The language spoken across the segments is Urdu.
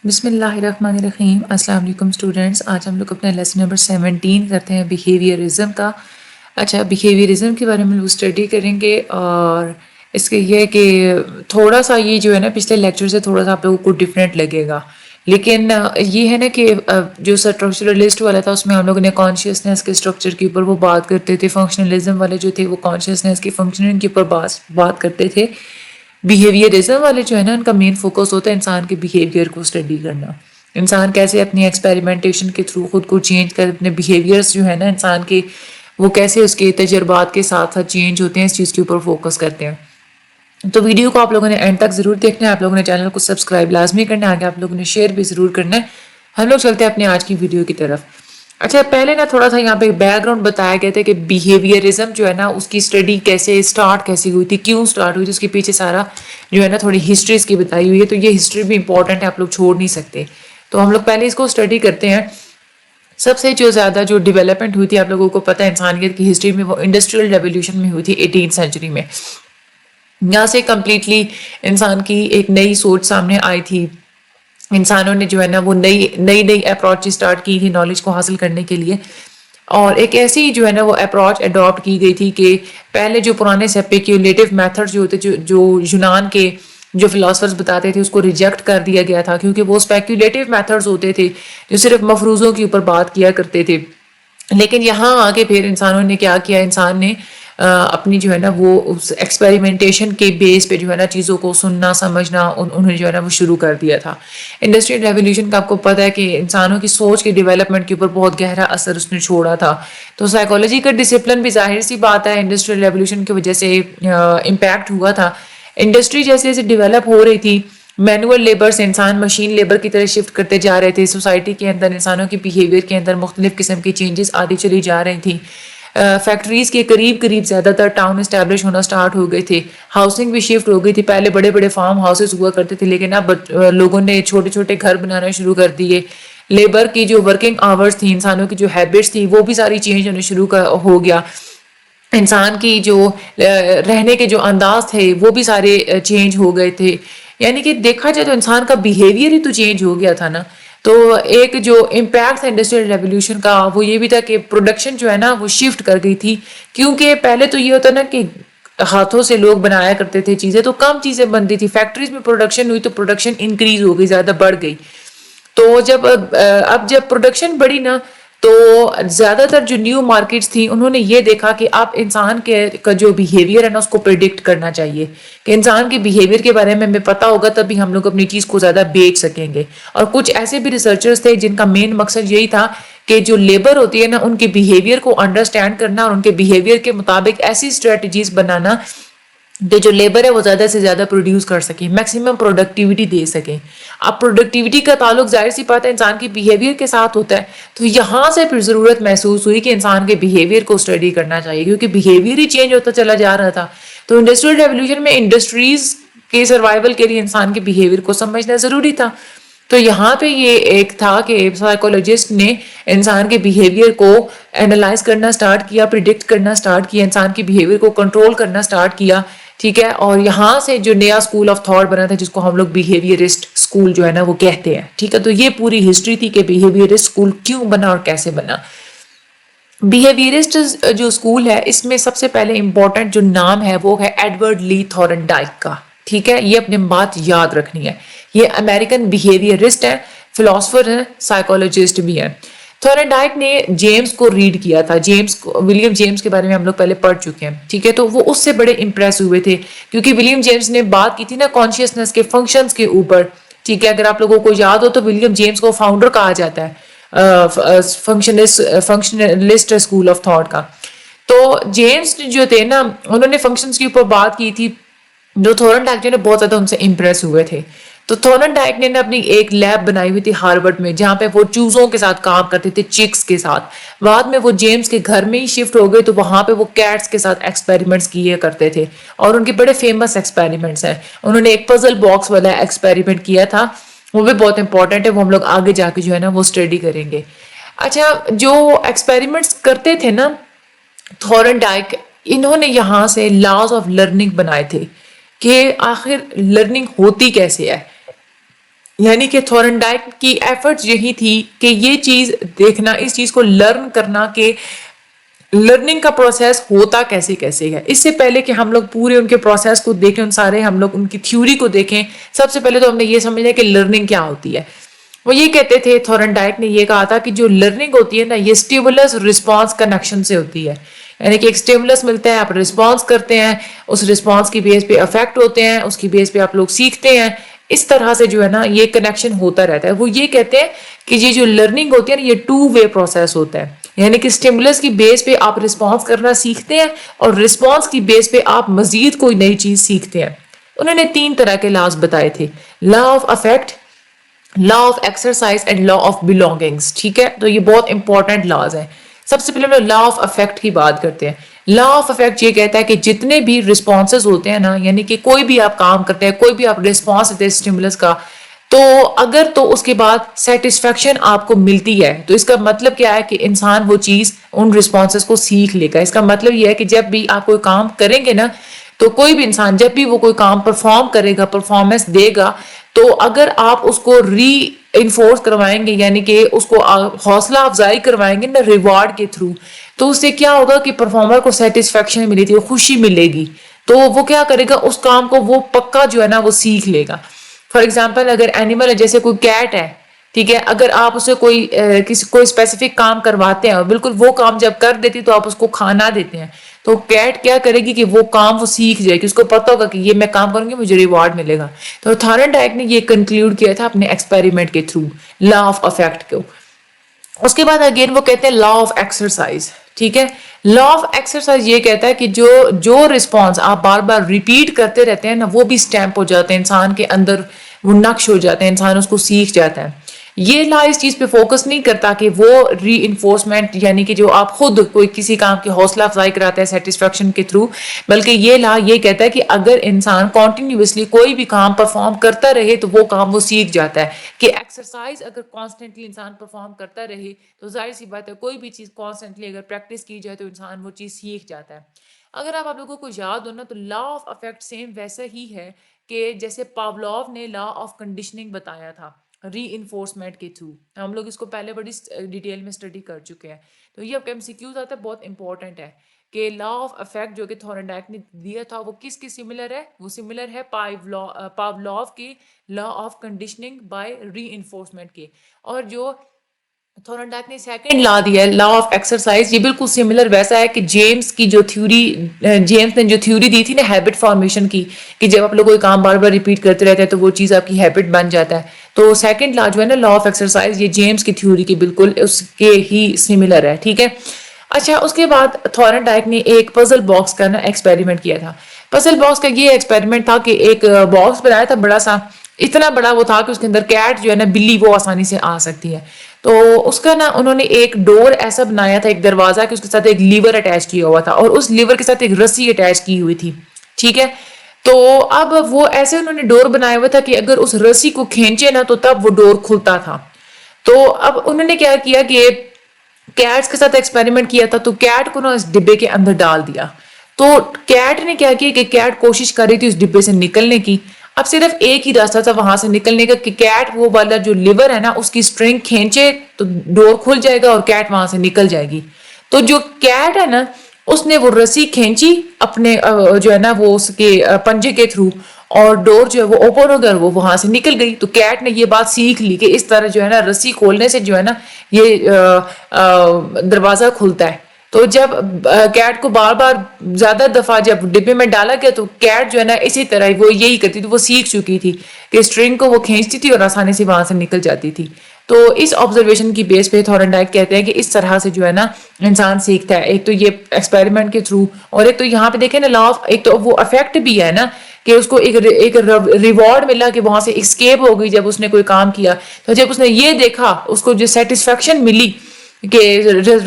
بسم اللہ الرحمن الرحیم. السلام علیکم اسٹوڈنٹس. آج ہم لوگ اپنا لیسن نمبر 17 کرتے ہیں بیہیویئرزم کا. اچھا, بیہیویئرزم کے بارے میں اسٹڈی کریں گے, اور اس کے یہ کہ تھوڑا سا یہ جو ہے نا پچھلے لیکچر سے تھوڑا سا آپ لوگوں کو ڈفرینٹ لگے گا, لیکن یہ ہے نا کہ جو اسٹرکچرلسٹ والا تھا اس میں ہم لوگوں نے کانشیسنیس کے اسٹرکچر کے اوپر وہ بات کرتے تھے. فنکشنلزم والے جو تھے وہ کانشیسنیس کی فنکشننگ کے اوپر بات کرتے تھے. بیہیویئرزم والے جو ہے نا ان کا مین فوکس ہوتا ہے انسان کے بیہیویئر کو اسٹڈی کرنا. انسان کیسے اپنی ایکسپیریمنٹیشن کے تھرو خود کو چینج کر اپنے بیہیویئرس جو ہے نا انسان کے, وہ کیسے اس کے تجربات کے ساتھ ساتھ چینج ہوتے ہیں, اس چیز کے اوپر فوکس کرتے ہیں. تو ویڈیو کو آپ لوگوں نے اینڈ تک ضرور دیکھنا ہے. آپ لوگوں نے چینل کو سبسکرائب لازمی کرنا ہے, آگے آپ لوگوں نے شیئر بھی ضرور کرنا ہے. ہم لوگ چلتے ہیں اپنے آج کی ویڈیو کی طرف. اچھا, پہلے نا تھوڑا سا یہاں پہ بیک گراؤنڈ بتایا گیا تھا کہ بیہیویئرزم جو ہے نا اس کی اسٹڈی کیسے ہوئی تھی, کیوں اسٹارٹ ہوئی تھی, اس کے پیچھے سارا جو ہے نا تھوڑی ہسٹری اس کی بتائی ہوئی ہے. تو یہ ہسٹری بھی امپورٹنٹ ہے, آپ لوگ چھوڑ نہیں سکتے. تو ہم لوگ پہلے اس کو اسٹڈی کرتے ہیں. سب سے جو زیادہ جو ڈیولپمنٹ ہوئی تھی آپ لوگوں کو پتہ ہے انسانیت کی ہسٹری میں, وہ انڈسٹریل ریولیوشن میں ہوئی تھی 18 سینچری میں. یہاں سے کمپلیٹلی انسان کی ایک نئی سوچ سامنے آئی تھی. انسانوں نے جو ہے نا وہ نئی اپروچ اسٹارٹ کی تھی نالج کو حاصل کرنے کے لیے, اور ایک ایسی جو ہے نا وہ اپروچ اڈاپٹ کی گئی تھی کہ پہلے جو پرانے اسپیکیولیٹو میتھڈ جو ہوتے جو یونان کے جو فلاسفرز بتاتے تھے اس کو ریجیکٹ کر دیا گیا تھا, کیونکہ وہ اسپیکیولیٹو میتھڈز ہوتے تھے جو صرف مفروضوں کے اوپر بات کیا کرتے تھے. لیکن یہاں آگے پھر انسانوں نے کیا کیا, انسان نے اپنی جو ہے نا وہ اس ایکسپیریمنٹیشن کے بیس پہ جو ہے نا چیزوں کو سننا سمجھنا انہوں نے جو ہے نا وہ شروع کر دیا تھا. انڈسٹریل ریولیوشن کا آپ کو پتہ ہے کہ انسانوں کی سوچ کے ڈیولپمنٹ کے اوپر بہت گہرا اثر اس نے چھوڑا تھا. تو سائیکالوجی کا ڈسپلن بھی ظاہر سی بات ہے انڈسٹریل ریولیوشن کی وجہ سے امپیکٹ ہوا تھا. انڈسٹری جیسے جیسے ڈیولپ ہو رہی تھی, مینول لیبر سے انسان مشین لیبر کی طرح شفٹ کرتے جا رہے تھے. سوسائٹی کے اندر انسانوں کے بیہیویئر کے اندر مختلف قسم کی چینجز آتی چلی جا رہی تھیں. فیکٹریز کے قریب زیادہ تر ٹاؤن اسٹیبلش ہونا سٹارٹ ہو گئے تھے. ہاؤسنگ بھی شفٹ ہو گئی تھی. پہلے بڑے بڑے فارم ہاؤسز ہوا کرتے تھے, لیکن اب لوگوں نے چھوٹے چھوٹے گھر بنانا شروع کر دیے. لیبر کی جو ورکنگ آورز تھیں, انسانوں کی جو ہیبٹس تھیں, وہ بھی ساری چینج ہونے شروع ہو گیا. انسان کی جو رہنے کے جو انداز تھے وہ بھی سارے چینج ہو گئے تھے. یعنی کہ دیکھا جائے تو انسان کا بیہیویئر ہی تو چینج ہو گیا تھا نا. تو ایک جو امپیکٹ تھا انڈسٹریل ریولیوشن کا وہ یہ بھی تھا کہ پروڈکشن جو ہے نا وہ شفٹ کر گئی تھی. کیونکہ پہلے تو یہ ہوتا نا کہ ہاتھوں سے لوگ بنایا کرتے تھے چیزیں, تو کم چیزیں بنتی تھی. فیکٹریز میں پروڈکشن ہوئی تو پروڈکشن انکریز ہو گئی, زیادہ بڑھ گئی. تو جب پروڈکشن بڑھی نا, تو زیادہ تر جو نیو مارکیٹس تھیں انہوں نے یہ دیکھا کہ اب انسان کا جو بیہیویئر ہے نا اس کو پریڈکٹ کرنا چاہیے, کہ انسان کے بیہیویئر کے بارے میں ہمیں پتہ ہوگا تبھی ہم لوگ اپنی چیز کو زیادہ بیچ سکیں گے. اور کچھ ایسے بھی ریسرچرز تھے جن کا مین مقصد یہی تھا کہ جو لیبر ہوتی ہے نا ان کے بیہیویئر کو انڈرسٹینڈ کرنا, اور ان کے بیہیویئر کے مطابق ایسی اسٹریٹجیز بنانا کہ جو لیبر ہے وہ زیادہ سے زیادہ پروڈیوس کر سکیں, میکسیمم پروڈکٹیوٹی دے سکیں. اب پروڈکٹیوٹی کا تعلق ظاہر سی بات ہے انسان کی بیہیویئر کے ساتھ ہوتا ہے. تو یہاں سے پھر ضرورت محسوس ہوئی کہ انسان کے بیہیویئر کو اسٹڈی کرنا چاہیے, کیونکہ بیہیویئر ہی چینج ہوتا چلا جا رہا تھا. تو انڈسٹریل ریولیوشن میں انڈسٹریز کے سروائیول کے لیے انسان کے بیہیویئر کو سمجھنا ضروری تھا. تو یہاں پہ یہ ایک تھا کہ سائیکولوجسٹ نے انسان کے بیہیویئر کو اینالائز کرنا سٹارٹ کیا, پریڈکٹ کرنا سٹارٹ کیا, انسان کے بیہیویئر کو کنٹرول کرنا سٹارٹ کیا. ٹھیک ہے, اور یہاں سے جو نیا اسکول آف تھاٹ بنا تھا جس کو ہم لوگ بیہیویئرسٹ اسکول جو ہے نا وہ کہتے ہیں. ٹھیک ہے, تو یہ پوری ہسٹری تھی کہ بیہیویئرسٹ اسکول کیوں بنا اور کیسے بنا. بیہیویئرسٹ جو اسکول ہے اس میں سب سے پہلے امپورٹنٹ جو نام ہے وہ ہے ایڈورڈ لی تھورنڈائک کا. ٹھیک ہے, یہ اپنے بات یاد رکھنی ہے. یہ امریکن بیہیویئرسٹ ہیں, فلاسفر ہیں, سائیکولوجسٹ بھی ہیں. تھورنڈائک نے جیمز کو ریڈ کیا تھا. ولیم جیمز کے بارے میں ہم لوگ پہلے پڑھ چکے ہیں. ٹھیک ہے, تو وہ اس سے بڑے امپریس ہوئے تھے کیونکہ ولیم جیمز نے بات کی تھی نا کانشیسنس کے فنکشنز کے اوپر. ٹھیک ہے, اگر آپ لوگوں کو یاد ہو تو ولیم جیمز کو فاؤنڈر کہا جاتا ہے فنکشنلسٹ اسکول آف تھاٹ کا. تو جیمز جو تھے نا انہوں نے فنکشنز کے اوپر بات کی تھی, جو تھورنڈائک جو نے بہت زیادہ ان سے امپریس ہوئے تھے. تو تھورنڈائک نے اپنی ایک لیب بنائی ہوئی تھی ہارورڈ میں, جہاں پہ وہ چوزوں کے ساتھ کام کرتے تھے, چکس کے ساتھ. بعد میں وہ جیمز کے گھر میں ہی شفٹ ہو گئے, تو وہاں پہ وہ کیٹس کے ساتھ ایکسپیریمنٹس کیے کرتے تھے, اور ان کے بڑے فیمس ایکسپیریمنٹس ہیں. انہوں نے ایک پزل باکس والا ایکسپیریمنٹ کیا تھا, وہ بھی بہت امپورٹنٹ ہے, وہ ہم لوگ آگے جا کے جو ہے نا وہ اسٹڈی کریں گے. اچھا, جو ایکسپیریمنٹس کرتے تھے نا تھورنڈائک, انہوں نے یہاں سے لاز آف لرننگ بنائے تھے کہ آخر لرننگ ہوتی کیسے ہے. یعنی کہ تھورنڈائک کی ایفرٹس یہی تھی کہ یہ چیز دیکھنا، اس چیز کو لرن کرنا کہ لرننگ کا پروسیس ہوتا کیسے کیسے ہے. اس سے پہلے کہ ہم لوگ پورے ان کے پروسیس کو دیکھیں، ان سارے ہم لوگ ان کی تھیوری کو دیکھیں، سب سے پہلے تو ہم نے یہ سمجھنا کہ لرننگ کیا ہوتی ہے. وہ یہ کہتے تھے، تھورنڈائک نے یہ کہا تھا کہ جو لرننگ ہوتی ہے نا، یہ اسٹیمولس رسپانس کنیکشن سے ہوتی ہے. یعنی کہ ایک اسٹیمولس ملتا ہے، آپ رسپانس کرتے ہیں، اس رسپانس کی بیس پہ افیکٹ ہوتے ہیں، اس کی بیس پہ آپ لوگ سیکھتے ہیں. اس طرح سے جو ہے نا یہ کنیکشن ہوتا رہتا ہے. وہ یہ کہتے ہیں کہ یہ جو لرننگ ہوتی ہے نا، یہ 2 وے پروسیس ہوتا ہے. یعنی کہ اسٹیمولس کی بیس پہ آپ رسپانس کرنا سیکھتے ہیں، اور رسپانس کی بیس پہ آپ مزید کوئی نئی چیز سیکھتے ہیں. انہوں نے 3 طرح کے لاز بتائے تھے: law of effect, law of exercise and law of belongings. ٹھیک ہے، تو یہ بہت امپورٹنٹ لاز ہیں. سب سے پہلے ہم لا آف افیکٹ کی بات کرتے ہیں. لا آف افیکٹ یہ کہتا ہے کہ جتنے بھی رسپانسز ہوتے ہیں نا، یعنی کہ کوئی بھی آپ کام کرتے ہیں، کوئی بھی آپ رسپانس دیتے ہیں اسٹیمولس کا، تو اگر تو اس کے بعد سیٹسفیکشن آپ کو ملتی ہے، تو اس کا مطلب کیا ہے کہ انسان وہ چیز ان رسپانسز کو سیکھ لے گا. اس کا مطلب یہ ہے کہ جب بھی آپ کوئی کام کریں گے نا، تو کوئی بھی انسان جب بھی وہ کوئی کام پرفارم کرے گا، پرفارمنس دے گا، تو اگر آپ اس کو ری انفورس کروائیں گے، یعنی کہ اس کو حوصلہ افزائی کروائیں گے نا ریوارڈ کے تھرو، تو اس سے کیا ہوگا کہ پرفارمر کو سیٹسفیکشن ملے گی، خوشی ملے گی. تو وہ کیا کرے گا، اس کام کو وہ پکا جو ہے نا وہ سیکھ لے گا. فار ایگزامپل اگر اینیمل ہے، جیسے کوئی کیٹ ہے، ٹھیک ہے، اگر آپ اسے کوئی اسپیسیفک کام کرواتے ہیں اور بالکل وہ کام جب کر دیتی تو آپ اس کو کھانا دیتے ہیں، تو کیٹ کیا کرے گی کہ وہ کام وہ سیکھ جائے گی، اس کو پتہ ہوگا کہ یہ میں کام کروں گی مجھے ریوارڈ ملے گا. تو تھورنڈائک نے یہ کنکلوڈ کیا تھا اپنے ایکسپیریمنٹ کے تھرو لا آف افیکٹ کو. اس کے بعد اگین وہ کہتے ہیں لا آف ایکسرسائز. ٹھیک ہے، لا آف ایکسرسائز یہ کہتا ہے کہ جو رسپانس آپ بار بار ریپیٹ کرتے رہتے ہیں نا، وہ بھی اسٹیمپ ہو جاتے ہیں انسان کے اندر، وہ نقش ہو جاتے ہیں، انسان اس کو سیکھ جاتا ہے. یہ لا اس چیز پہ فوکس نہیں کرتا کہ وہ ری انفورسمنٹ، یعنی کہ جو آپ خود کوئی کسی کام کی حوصلہ افزائی کراتے ہیں سیٹسفیکشن کے تھرو، بلکہ یہ لا یہ کہتا ہے کہ اگر انسان کنٹینیوسلی کوئی بھی کام پرفارم کرتا رہے تو وہ کام وہ سیکھ جاتا ہے. کہ ایکسرسائز اگر کانسٹنٹلی انسان پرفارم کرتا رہے تو ظاہر سی بات ہے کوئی بھی چیز کانسٹنٹلی اگر پریکٹس کی جائے تو انسان وہ چیز سیکھ جاتا ہے. اگر آپ لوگوں کو یاد ہو نا، تو لا آف افیکٹ سیم ویسا ہی ہے کہ جیسے پاولوف نے لا آف کنڈیشننگ بتایا تھا ری انفورسمنٹ کے تھرو. ہم لوگ اس کو پہلے بڑی ڈیٹیل میں اسٹڈی کر چکے ہیں. تو یہ اب MCQs آتا ہے، بہت امپورٹنٹ ہے کہ لا آف افیکٹ جو کہ تھورنڈائک نے دیا تھا وہ کس کی سملر ہے؟ وہ سملر ہے پاولوف کی law of conditioning by reinforcement کے. اور جو تھورنڈائک نے سیکنڈ لا دیا ہے لا آف ایکسرسائز، یہ بالکل سملر ویسا ہے کہ جیمس نے جو تھیوری دی تھی نا ہیبٹ فارمیشن کی، کہ جب آپ لوگ کوئی کام بار بار ریپیٹ کرتے رہتے ہیں تو وہ چیز آپ کی ہیبٹ بن جاتا ہے. تو سیکنڈ لا جو ہے نا لا آف ایکسرسائز، یہ جیمس کی تھیوری کے بالکل اس کے ہی سملر ہے. ٹھیک ہے، اچھا اس کے بعد تھورنڈائک نے ایک پزل باکس کا نا ایکسپیریمنٹ کیا تھا. پزل باکس کا یہ ایکسپیریمنٹ تھا کہ ایک باکس بنایا تھا بڑا سا، اتنا بڑا وہ تھا کہ اس کے اندر کیٹ جو ہے نا بلی وہ آسانی سے آ سکتی ہے. تو اس کا نا انہوں نے ایک ڈور ایسا بنایا تھا، ایک دروازہ، کہ اس کے ساتھ ایک لیور اٹیچ کیا ہوا تھا اور اس لیور کے ساتھ ایک رسی اٹیچ کی ہوئی تھی. ٹھیک ہے، تو اب وہ ایسے انہوں نے ڈور بنایا ہوا تھا کہ اگر اس رسی کو کھینچے نا تو تب وہ ڈور کھلتا تھا. تو اب انہوں نے کیا کیا کہ کیٹس کے ساتھ ایکسپیریمنٹ کیا تھا، تو کیٹ کو نا اس ڈبے کے اندر ڈال دیا. تو کیٹ نے کیا کیا کہ کیٹ کوشش کر رہی تھی اس ڈبے سے نکلنے کی. اب صرف ایک ہی راستہ تھا وہاں سے نکلنے کا کہ کیٹ وہ والا جو لیور ہے نا اس کی سٹرنگ کھینچے تو ڈور کھل جائے گا اور کیٹ وہاں سے نکل جائے گی. تو جو کیٹ ہے نا اس نے وہ رسی کھینچی اپنے جو ہے نا وہ اس کے پنجے کے تھرو، اور ڈور جو ہے وہ اوپن ہو گیا اور وہ وہاں سے نکل گئی. تو کیٹ نے یہ بات سیکھ لی کہ اس طرح جو ہے نا رسی کھولنے سے جو ہے نا یہ دروازہ کھلتا ہے. تو جب کیٹ کو بار بار زیادہ دفعہ جب ڈبے میں ڈالا گیا تو کیٹ جو ہے نا اسی طرح وہ یہی کرتی تھی، وہ سیکھ چکی تھی کہ اسٹرنگ کو وہ کھینچتی تھی اور آسانی سے وہاں سے نکل جاتی تھی. تو اس آبزرویشن کی بیس پہ تھورنڈائک کہتے ہیں کہ اس طرح سے جو ہے نا انسان سیکھتا ہے، ایک تو یہ ایکسپیریمنٹ کے تھرو، اور ایک تو یہاں پہ دیکھیں نا لا آف، ایک تو وہ افیکٹ بھی ہے نا کہ اس کو ایک ریوارڈ ملا کہ وہاں سے اسکیپ ہو گئی جب اس نے کوئی کام کیا. تو جب اس نے یہ دیکھا، اس کو جو سیٹسفیکشن ملی کہ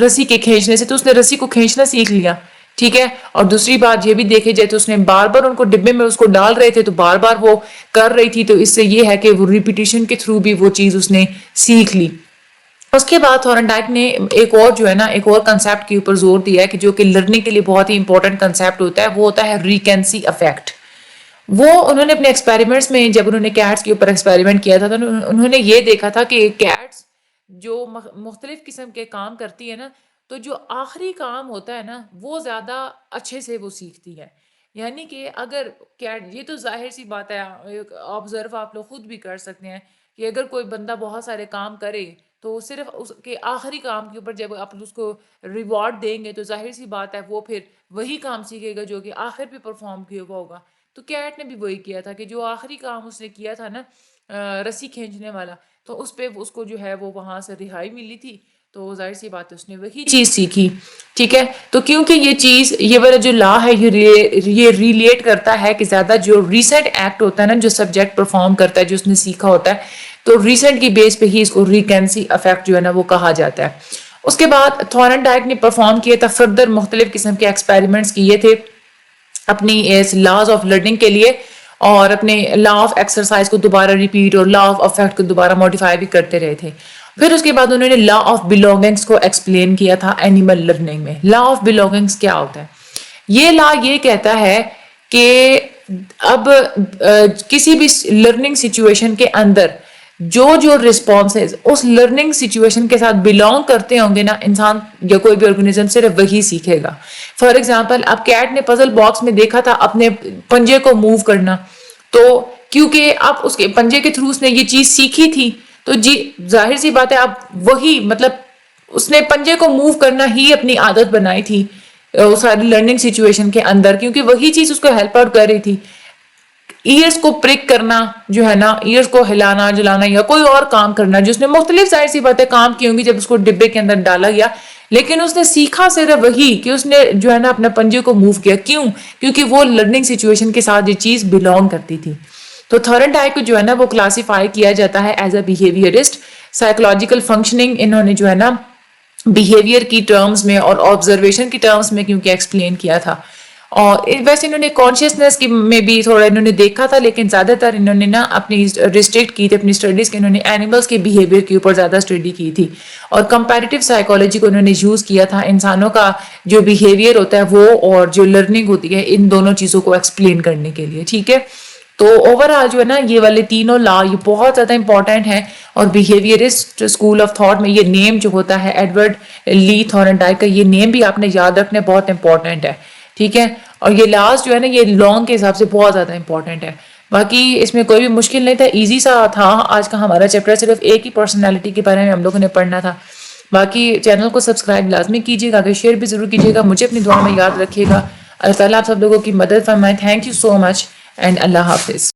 رسی کے کھینچنے سے، تو اس نے رسی کو کھینچنا سیکھ لیا. ٹھیک ہے، اور دوسری بات یہ بھی دیکھے جائے تو اس نے بار بار ان کو ڈبے میں اس کو ڈال رہے تھے تو بار بار وہ کر رہی تھی، تو اس سے یہ ہے کہ وہ ریپیٹیشن کے تھرو بھی وہ چیز اس نے سیکھ لی. اس کے بعد تھورنڈائک نے ایک اور جو ہے نا ایک اور کنسیپٹ کے اوپر زور دیا ہے کہ جو کہ لرننگ کے لیے بہت ہی امپورٹنٹ کنسیپٹ ہوتا ہے، وہ ہوتا ہے ریکینسی افیکٹ. وہ انہوں نے اپنے ایکسپیریمنٹس میں جب انہوں نے کیٹس کے اوپر ایکسپیریمنٹ کیا تھا تو انہوں نے یہ دیکھا تھا کہ کیٹس جو مختلف قسم کے کام کرتی ہے نا، تو جو آخری کام ہوتا ہے نا وہ زیادہ اچھے سے وہ سیکھتی ہے. یعنی کہ اگر کیٹ، یہ تو ظاہر سی بات ہے، آبزرو آپ لوگ خود بھی کر سکتے ہیں کہ اگر کوئی بندہ بہت سارے کام کرے تو صرف اس کے آخری کام کے اوپر جب آپ اس کو ریوارڈ دیں گے تو ظاہر سی بات ہے وہ پھر وہی کام سیکھے گا جو کہ آخر پہ پرفارم کیا ہوا ہوگا. تو کیٹ نے بھی وہی کیا تھا کہ جو آخری کام اس نے کیا تھا نا رسی کھینچنے والا، تو اس پہ اس کو جو ہے وہ وہاں سے رہائی ملی تھی، تو ظاہر سی بات ہے اس نے وہی چیز سیکھی. ٹھیک ہے، تو کیونکہ یہ چیز، یہ والا جو لا ہے یہ ریلیٹ کرتا ہے کہ زیادہ جو ریسنٹ ایکٹ ہوتا ہے نا، جو سبجیکٹ پرفارم کرتا ہے، جو اس نے سیکھا ہوتا ہے، تو ریسنٹ کی بیس پہ ہی اس کو ریکینسی افیکٹ جو ہے نا وہ کہا جاتا ہے. اس کے بعد تھورن ڈائک نے پرفارم کیا تھا فردر مختلف قسم کے ایکسپیریمنٹس کیے تھے اپنی اس لاز آف لرننگ کے لیے، اور اپنے لا آف ایکسرسائز کو دوبارہ ریپیٹ اور لا آف افیکٹ کو دوبارہ موڈیفائی بھی کرتے رہے تھے. پھر اس کے بعد انہوں نے لا آف بلونگنگس کو ایکسپلین کیا تھا اینیمل لرننگ میں. لا آف بلونگنگس کیا ہوتا ہے؟ یہ لا یہ کہتا ہے کہ اب کسی بھی لرننگ سچویشن کے اندر جو رسپانسز اس لرننگ سچویشن کے ساتھ بلونگ کرتے ہوں گے نا، انسان یا کوئی بھی آرگنیزم صرف وہی سیکھے گا. فار ایگزامپل، اب کیٹ نے پزل باکس میں دیکھا تھا اپنے پنجے کو موو کرنا، تو کیونکہ اب اس کے پنجے کے تھرو اس نے یہ چیز سیکھی تھی، تو جی ظاہر سی بات ہے اب وہی مطلب اس نے پنجے کو موو کرنا ہی اپنی عادت بنائی تھی ساری لرننگ سچویشن کے اندر، کیونکہ وہی چیز اس کو ہیلپ آؤٹ کر رہی تھی. ایئرس کو پرک کرنا جو ہے نا، ایئرس کو ہلانا جلانا یا کوئی اور کام کرنا، جو اس نے مختلف ظاہر سی باتیں کام کی ہوں گی جب اس کو ڈبے کے اندر ڈالا گیا، لیکن اس نے سیکھا صرف وہی کہ اس نے جو ہے نا اپنے پنجے کو موو کیا. کیوں؟ کیونکہ وہ لرننگ سچویشن کے ساتھ یہ چیز بلونگ کرتی تھی. تو تھورن ڈائک کو جو ہے نا وہ کلاسیفائی کیا جاتا ہے ایز اے بیہیویئرسٹ. سائیکولوجیکل فنکشننگ انہوں نے جو ہے نا بیہیویئر کی ٹرمز میں اور آبزرویشن کی ٹرمز میں کیونکہ ایکسپلین کیا تھا. اور ویسے انہوں نے کانشیسنیس کی میں بھی تھوڑا انہوں نے دیکھا تھا، لیکن زیادہ تر انہوں نے نا اپنی ریسٹرکٹ کی تھی اپنی اسٹڈیز کے، انہوں نے اینیملس کے بیہیویئر کے اوپر زیادہ اسٹڈی کی تھی، اور کمپیریٹیو سائیکالوجی کو انہوں نے یوز کیا تھا انسانوں کا جو بیہیویئر ہوتا ہے وہ اور جو لرننگ ہوتی ہے ان دونوں چیزوں کو ایکسپلین کرنے کے لیے. ٹھیک ہے، تو اوور آل جو ہے نا یہ والے تینوں لا یہ بہت زیادہ امپورٹنٹ ہیں. اور بیہیویئرسٹ اسکول آف تھاٹ میں یہ نیم جو ہوتا ہے ایڈورڈ لی تھورن ڈائک کا، یہ نیم بھی آپ نے یاد رکھنا بہت امپورٹنٹ ہے. ٹھیک ہے، اور یہ لاس جو ہے نا یہ لانگ کے حساب سے بہت زیادہ امپورٹنٹ ہے. باقی اس میں کوئی بھی مشکل نہیں تھا، ایزی سا تھا. آج کا ہمارا چیپٹر صرف ایک ہی پرسنالٹی کے بارے میں ہم لوگوں نے پڑھنا تھا. باقی چینل کو سبسکرائب لازمی کیجیے گا، شیئر بھی ضرور کیجیے گا. مجھے اپنی دعا میں یاد رکھیے گا. اللہ تعالیٰ آپ سب لوگوں کی مدد فرمائے. Thank you so much and Allah حافظ.